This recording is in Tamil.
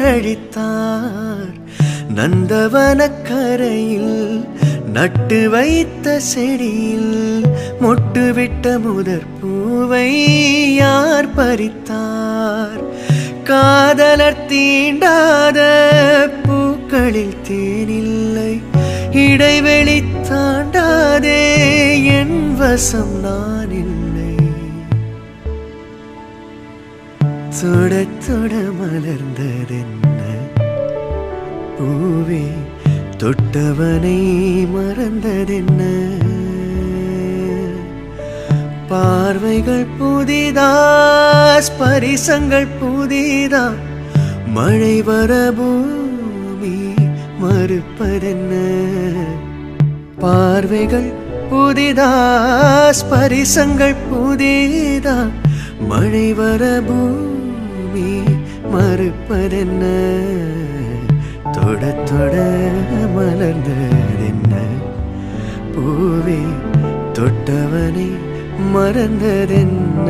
யாரழித்தார்? நந்தவனக்கரையில் நட்டு வைத்த செடியில் மொட்டுவிட்ட முதற் பூவை யார் பறித்தார்? காதலர் தீண்டாத பூக்களில் தேனில்லை, இடைவெளி தாண்டாதே என் வசம் நான் இல்லை. தொட தொட மலர்ந்ததென்ன பூவே, தொட்டவனை மறந்ததென்ன? பார்வைகள் புதிதா, ஸ்பரிசங்கள் புதிதா, மழை வர பூமி மறுப்பதென்ன? பார்வைகள் புதிதா, ஸ்பரிசங்கள் புதிதா, மழை வர பூமி மறுப்பதென்ன? தொட தொட மலர்ந்ததென்ன பூவே, தொட்டவனை மறந்ததென்ன?